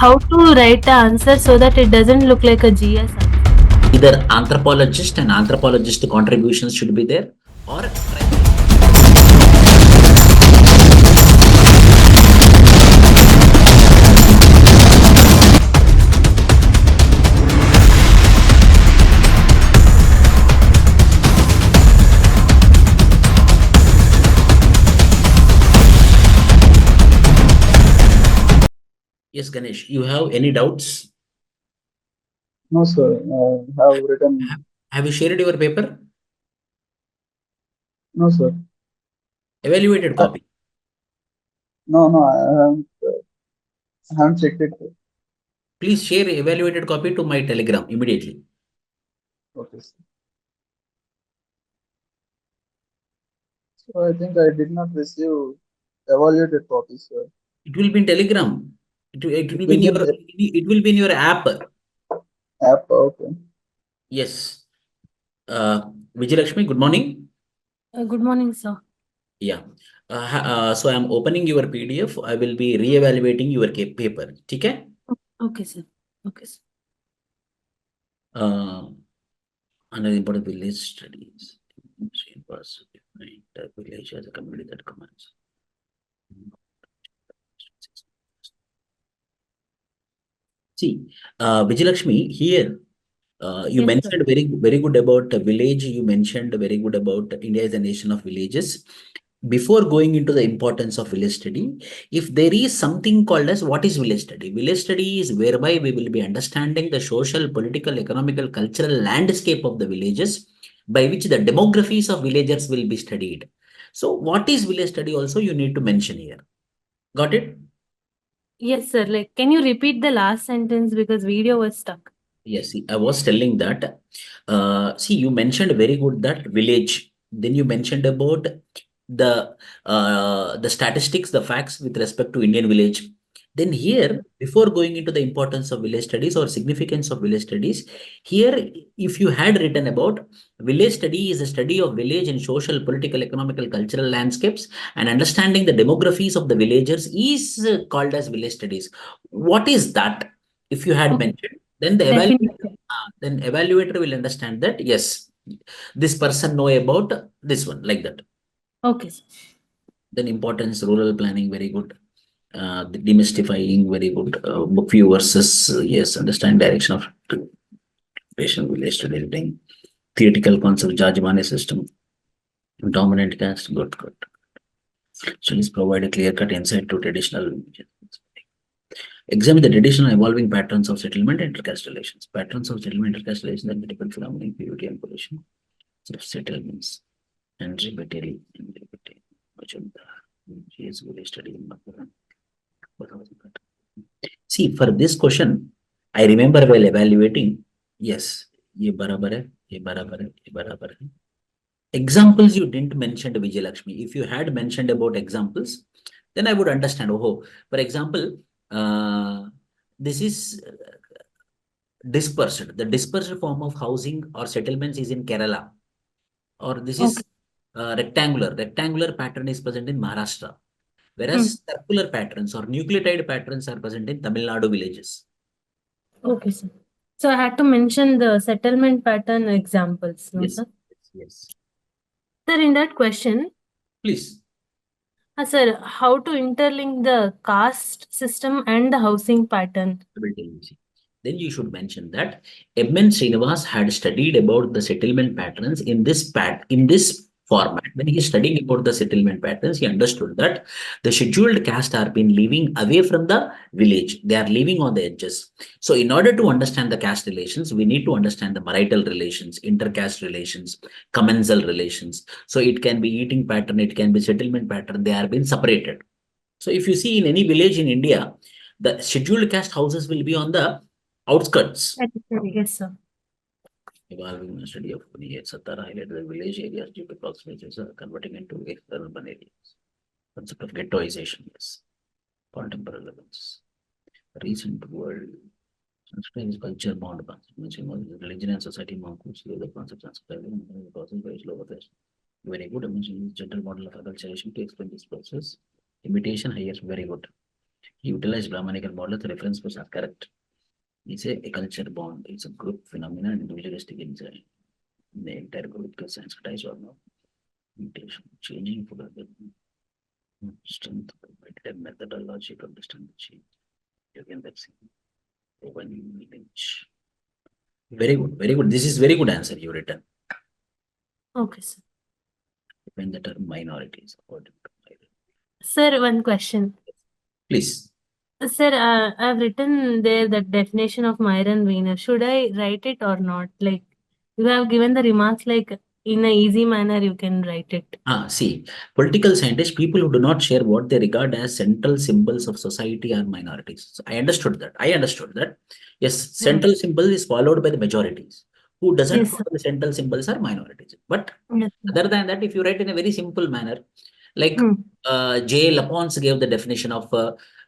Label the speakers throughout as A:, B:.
A: how to write the answer so that it doesn't look like a GS answer?
B: Either anthropologist and anthropologist contributions should be there, or yes, Ganesh, you have any doubts?
C: No, sir. I have written.
B: Have you shared your paper?
C: No, sir.
B: Evaluated copy.
C: No, no. I haven't checked it.
B: Please share evaluated copy to my Telegram immediately.
C: Okay, sir. So I think I did not receive evaluated copy, sir.
B: It will be in Telegram. It will be in
C: Will
B: your
C: be
B: it will be in your app.
C: app. Okay.
B: Yes. Vijayalakshmi, good morning.
A: Good morning, sir.
B: Yeah. So I'm opening your PDF. I will be re-evaluating your paper. Okay?
A: Okay, sir. Okay, sir.
B: Another important village studies. The village as a community that commands. See, Vijayalakshmi, here you
A: Yes, sir.
B: mentioned very good about the village. You mentioned very good about India is a nation of villages. Before going into the importance of village study, if there is something called as what is village study? Village study is whereby we will be understanding the social, political, economical, cultural landscape of the villages by which the demographies of villagers will be studied. So what is village study also you need to mention here. Got it?
A: Yes, sir. Like, can you repeat the last sentence because video was stuck?
B: Yes, I was telling that. See, you mentioned very good that village. Then you mentioned about the statistics, the facts with respect to Indian village. Then here, before going into the importance of village studies or significance of village studies, here, if you had written about village study is a study of village and social, political, economical, cultural landscapes and understanding the demographies of the villagers is called as village studies. What is that? If you had
A: Okay,
B: mentioned, then the
A: definitely.
B: evaluator will understand that yes, this person know about this one like that.
A: Okay, sir.
B: Then importance rural planning very good. The demystifying very good. Book view versus yes, understand direction of patient village to building. Theoretical concept Jajmani system. Dominant caste good. Studies provide a clear cut insight to traditional. Examine the traditional evolving patterns of settlement and intercaste relations. Patterns of settlement, intercaste relations, and multiple phenomena, purity and pollution of settlements. And Ribetelli and Ribetelli, which of the she is really studying. See, for this question, I remember while evaluating, yes, ye barabar hai, ye barabar hai, ye barabar hai. Examples you didn't mention to Vijay Lakshmi. If you had mentioned about examples, then I would understand. Oh, for example, this is dispersed. The dispersed form of housing or settlements is in Kerala, or this
A: Okay.
B: is rectangular. Rectangular pattern is present in Maharashtra,
A: Hmm.
B: whereas circular patterns or nucleotide patterns are present in Tamil Nadu villages.
A: Okay, sir. So I had to mention the settlement pattern examples, no,
B: Yes,
A: sir?
B: yes.
A: Sir, in that question,
B: Please.
A: sir, how to interlink the caste system and the housing pattern?
B: I will tell you. See. Then you should mention that M.N. Srinivas had studied about the settlement patterns in this format. When he is studying about the settlement patterns, he understood that the scheduled caste are been living away from the village. They are living on the edges. So, in order to understand the caste relations, we need to understand the marital relations, intercaste relations, commensal relations. So, it can be eating pattern, it can be settlement pattern. They are being separated. So, if you see in any village in India, the scheduled caste houses will be on the outskirts.
A: Yes, sir.
B: Evolving study of Satara highlighted the village areas due to proximities are converting into urban areas. Concept of ghettoization, yes. Contemporary relevance. Recent world. Sanskrit is culture bound religion and society monks the concepts and the process by lower test. Very good. I mentioned general model of acculturation to explain this process. Imitation higher, very good. Utilize Brahmanical model, the reference books are correct. It's a culture bond, it's a group phenomenon, individualistic insight. The entire group gets sensitized or no. Mutation, changing for the strength, competitive methodology to understand the change. You can see. Open image. Very good, very good. This is very good answer you written.
A: Okay, sir.
B: When the term minorities according to my.
A: Sir, one question.
B: Please.
A: Sir, I've written there the definition of Myron Weiner. Should I write it or not? Like, you have given the remarks like in a easy manner, you can write it.
B: See, political scientists, people who do not share what they regard as central symbols of society are minorities. So I understood that. Yes, central symbol is followed by the majorities. Who doesn't
A: Yes,
B: follow
A: sir.
B: the central symbols are minorities. But
A: Yes, sir.
B: other than that, if you write in a very simple manner, like
A: Hmm.
B: J. Lapons gave the definition of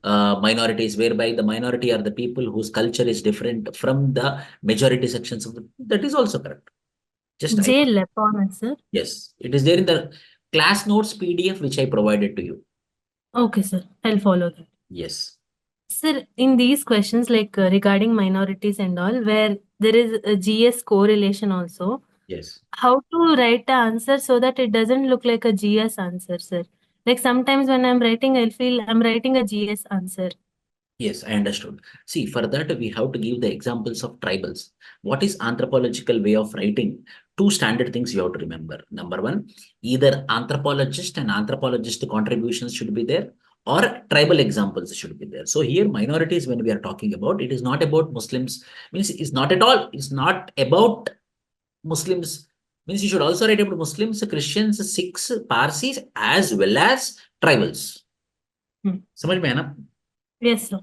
B: minorities, whereby the minority are the people whose culture is different from the majority sections of the. That is also correct. Just I
A: J. Lepon, sir.
B: Yes, it is there in the class notes PDF which I provided to you.
A: Okay, sir. I'll follow that.
B: Yes.
A: Sir, in these questions, like regarding minorities and all, where there is a GS correlation also,
B: Yes.
A: how to write the answer so that it doesn't look like a GS answer, sir? Like sometimes when I'm writing, I'll feel I'm writing a GS answer.
B: Yes, I understood. See, for that, we have to give the examples of tribals. What is anthropological way of writing? Two standard things you have to remember. Number one, either anthropologist and anthropologist contributions should be there, or tribal examples should be there. So here, minorities, when we are talking about, it is not about Muslims, means it's not at all, it's not about Muslims, means you should also write about Muslims, Christians, Sikhs, Parsis, as well as tribals. समझ में है ना?
A: Yes, sir.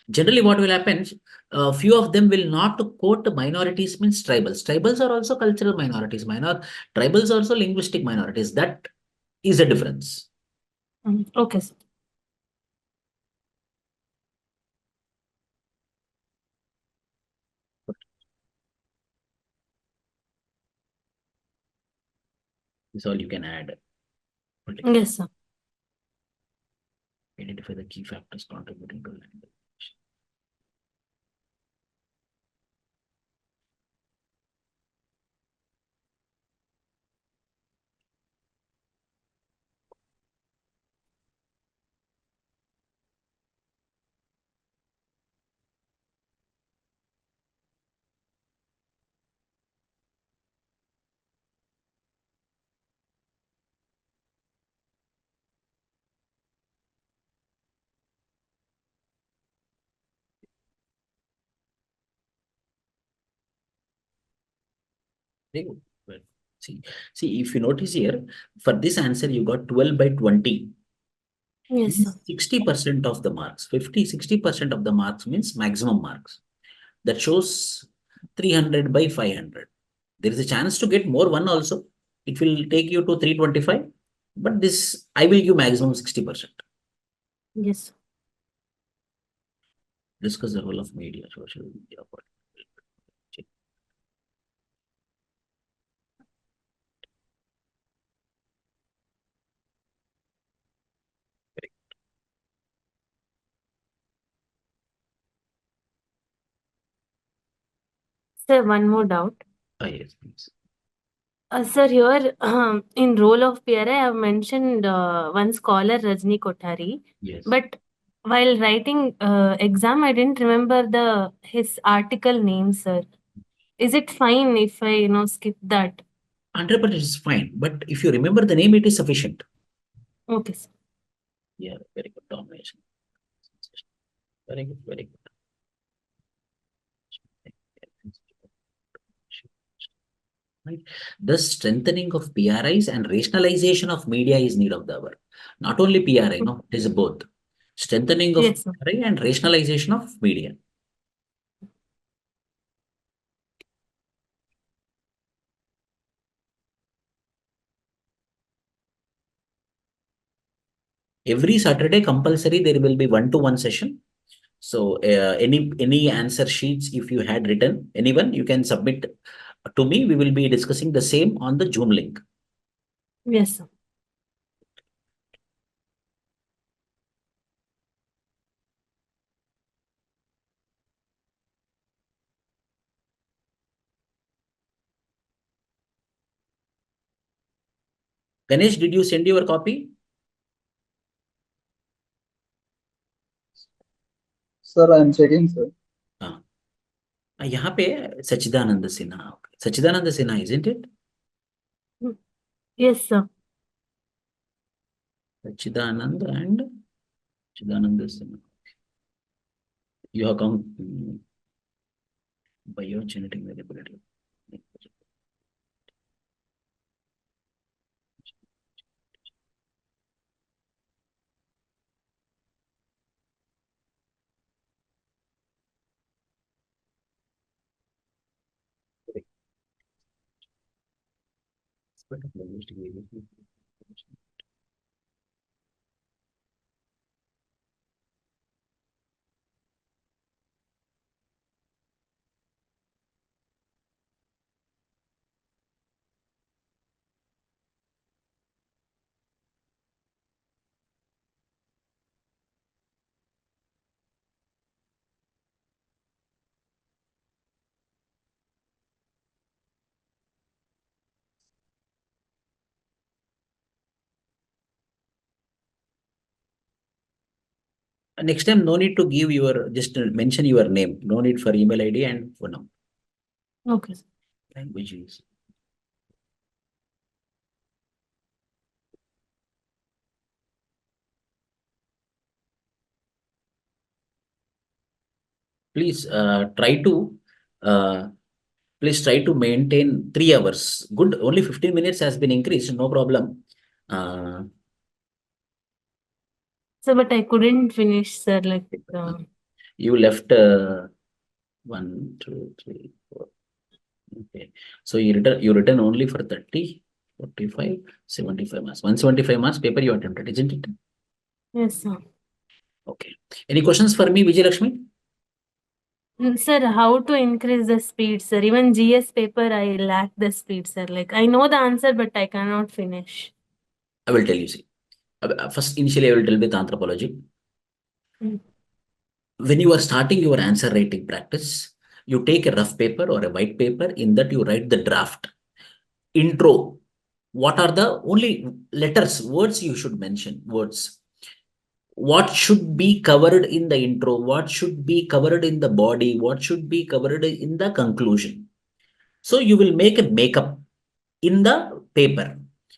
B: Generally, what will happen? Few of them will not quote minorities means tribals. Tribals are also cultural minorities. Tribals are also linguistic minorities. That is a difference.
A: Okay, sir.
B: This all you can add.
A: Yes, sir.
B: Identify the key factors contributing to language. Very good. Well, see, if you notice here, for this answer, you got 12 by 20.
A: Yes, sir.
B: 60% of the marks, 60% of the marks means maximum marks. That shows 300 by 500. There is a chance to get more one also. It will take you to 325. But this, I will give maximum 60%.
A: Yes, sir.
B: Discuss the role of media, social media.
A: Sir, one more doubt.
B: Yes, please.
A: Sir, here in role of PRI, I have mentioned one scholar, Rajni Kothari.
B: Yes.
A: But while writing exam, I didn't remember his article name, sir. Is it fine if I, skip that?
B: 100% is fine. But if you remember the name, it is sufficient.
A: Okay, sir.
B: Yeah, very good domination. Very good, very good. Right. The strengthening of PRIs and rationalization of media is need of the hour. Not only PRI, no, it is both. Strengthening of
A: Yes, sir.
B: PRI and rationalization of media. Every Saturday compulsory there will be 1-to-1 session. So any answer sheets if you had written, anyone you can submit to me. We will be discussing the same on the Zoom link.
A: Yes, sir.
B: Ganesh, did you send your copy?
C: Sir, I am checking, sir.
B: हाँ, यहाँ पे सच्चिदानंद Sinha. Sachidananda Sinha, isn't it?
A: Yes, sir.
B: Sachidanand and Sachidananda Sinha. You have come biogenetic variability. Next time, no need to give your, just mention your name. No need for email ID and phone number.
A: Okay, sir.
B: Language is. Please uh, try to maintain 3 hours. Good, only 15 minutes has been increased, no problem.
A: Sir, but I couldn't finish, sir. Like,
B: You left 1, 2, 3, 4. Okay. So you written only for 30, 45, 75 marks. 175 marks paper you attempted, isn't it?
A: yes, sir.
B: Okay. Any questions for me, Vijay Lakshmi?
A: Sir, how to increase the speed, sir? Even GS paper, I lack the speed, sir. Like, I know the answer, but I cannot finish.
B: I will tell you. See, first initially I will tell with anthropology.
A: Mm.
B: When you are starting your answer writing practice, you take a rough paper or a white paper. In that you write the draft, intro. What are the only letters, words you should mention? Words. What should be covered in the intro? What should be covered in the body? What should be covered in the conclusion? So you will make a makeup in the paper.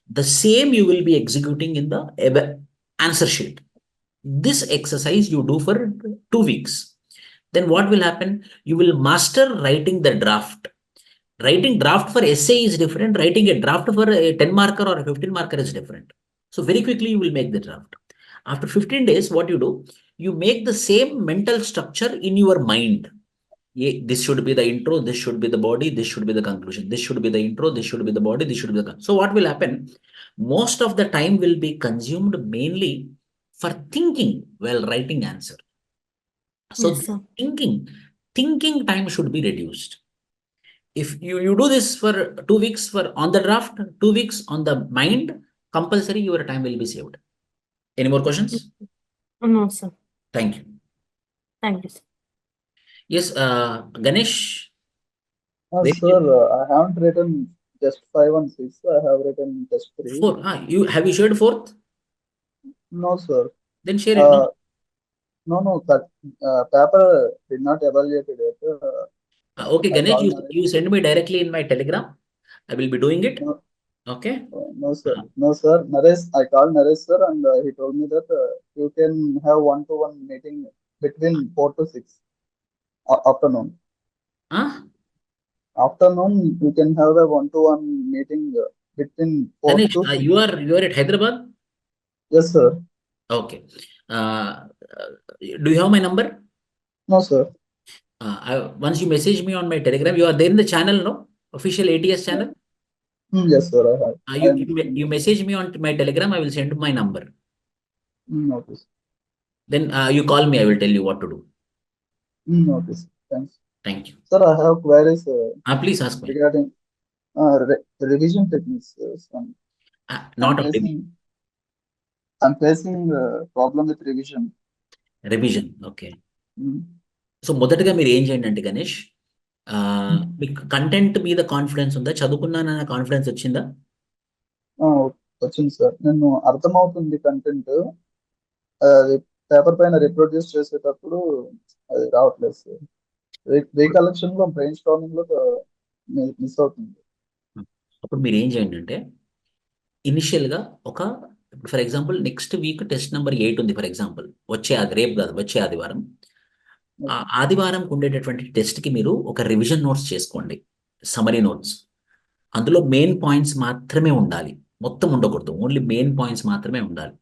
B: The same you will be executing in the answer sheet. This exercise you do for 2 weeks. Then what will happen? You will master writing the draft. Writing draft for essay is different. Writing a draft for a 10 marker or a 15 marker is different. So very quickly you will make the draft. After 15 days, what you do? You make the same mental structure in your mind. This should be the intro, this should be the body, this should be the conclusion. This should be the intro, this should be the body, this should be the So what will happen? Most of the time will be consumed mainly for thinking while writing answer. So
A: Yes, sir.
B: thinking time should be reduced. If you do this for 2 weeks for on the draft, 2 weeks on the mind, compulsory your time will be saved. Any more questions?
A: No, sir.
B: Thank you.
A: Thank you, sir.
B: Yes, Ganesh.
C: Sir, I haven't written just 5 and 6. I have written just 3.
B: 4. You have you shared fourth?
C: No, sir.
B: Then share it. No?
C: No, that paper did not evaluate it.
B: Okay,
C: I
B: Ganesh,
C: called
B: you send me directly in my Telegram. I will be doing it.
C: No,
B: Okay.
C: no, sir. No, sir. Naresh, I called Naresh, sir, and he told me that you can have one-to-one meeting between 4 to 6 afternoon.
B: Huh?
C: Afternoon, you can have a one-to-one meeting between 4
B: Ganesh,
C: to 6.
B: you are at Hyderabad?
C: Yes, sir.
B: Okay. Do you have my number?
C: No, sir.
B: Once you message me on my Telegram, you are there in the channel, no? Official ATS channel.
C: Yes, sir. I have.
B: You message me on my Telegram. I will send my number.
C: Notice.
B: Then you call me. I will tell you what to do.
C: Notice. Thanks.
B: Thank you.
C: Sir, I have queries
B: Please ask me.
C: regarding revision techniques.
B: Not
C: I'm facing problem with revision.
B: revision. Okay. So మొదటగా మీరు ఏం చేయండి అంటే గణేష్, మీకు content మీద confidence ఉందా? చదువుకున్నానన్న confidence వచ్చిందా?
C: వచ్చింది సార్. నేను అర్థమవుతుంది కంటెంట్, అది పేపర్ పైన రిప్రొడ్యూస్ చేసేటప్పుడు అది రావట్లేదు సార్. రీకలెక్షన్ లో, బ్రెయిన్ స్టార్మింగ్ లో మిస్ అవుతుంది.
B: అప్పుడు మీరు ఏం చేయండి అంటే ఇనిషియల్గా ఒక for example next week test number 8 ఉంది ఫర్ ఎగ్జాంపుల్, రేపు కాదు, వచ్చే ఆదివారం. ఆ ఆదివారం ఉండేటటువంటి టెస్ట్కి మీరు ఒక రివిజన్ నోట్స్ చేసుకోండి, సమరీ నోట్స్. అందులో మెయిన్ పాయింట్స్ మాత్రమే ఉండాలి, మొత్తం ఉండకూడదు, ఓన్లీ మెయిన్ పాయింట్స్ మాత్రమే ఉండాలి.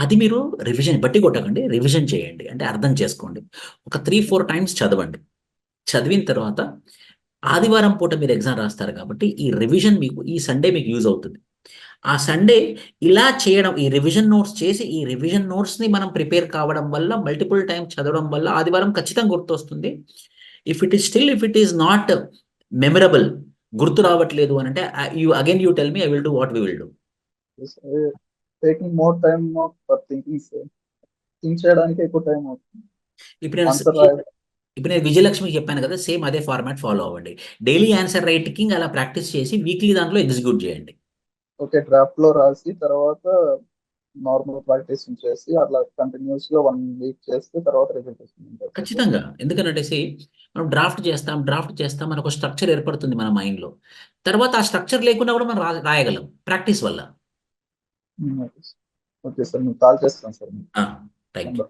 B: అది మీరు రివిజన్ బట్టి కొట్టకండి, రివిజన్ చేయండి, అంటే అర్థం చేసుకోండి. ఒక 3-4 టైమ్స్ చదవండి. చదివిన తర్వాత ఆదివారం పూట మీరు ఎగ్జామ్ రాస్తారు కాబట్టి ఈ రివిజన్ మీకు ఈ సండే మీకు యూజ్ అవుతుంది. ఆ సండే ఇలా చేయడం, ఈ రివిజన్ నోట్స్ చేసి ఈ రివిజన్ నోట్స్ని మనం ప్రిపేర్ కావడం వల్ల, మల్టిపుల్ టైం చదవడం వల్ల ఆదివారం ఖచ్చితంగా గుర్తొస్తుంది. If it is not memorable, గుర్తు రావట్లేదు అని అంటే you tell me, I will do what we will do.
C: Taking more time for thinking sir. Think చేయడానికి ఎక్కువ టైం అవుతుంది.
B: ఇప్పుడు నేను
C: ఆన్సర్
B: ఇప్పుడు నేను విజయలక్ష్మికి చెప్పాను కదా, సేమ్ అదే ఫార్మాట్ ఫాలో అవ్వండి. డైలీ ఆన్సర్ రైటింగ్ అలా ప్రాక్టీస్ చేసి వీక్లీ దాంట్లో ఎగ్జిక్యూట్ చేయండి.
C: ఓకే, డ్రాఫ్ట్ లో రాసి తర్వాత నార్మల్ ప్రాక్టీస్ చేసి అట్లా కంటిన్యూస్ గా 1 వీక్ చేస్తే తర్వాత రిజల్ట్ వస్తుంది.
B: ఖచ్చితంగా. ఎందుకనంటే మనం డ్రాఫ్ట్ చేస్తాం, మనకు స్ట్రక్చర్ ఏర్పడుతుంది మన మైండ్లో. తర్వాత ఆ స్ట్రక్చర్ లేకుండా కూడా మనం రాయగలం ప్రాక్టీస్ వల్ల.
C: ఓకే సార్, మీకు కాల్ చేస్తాను సార్.
B: Thank you.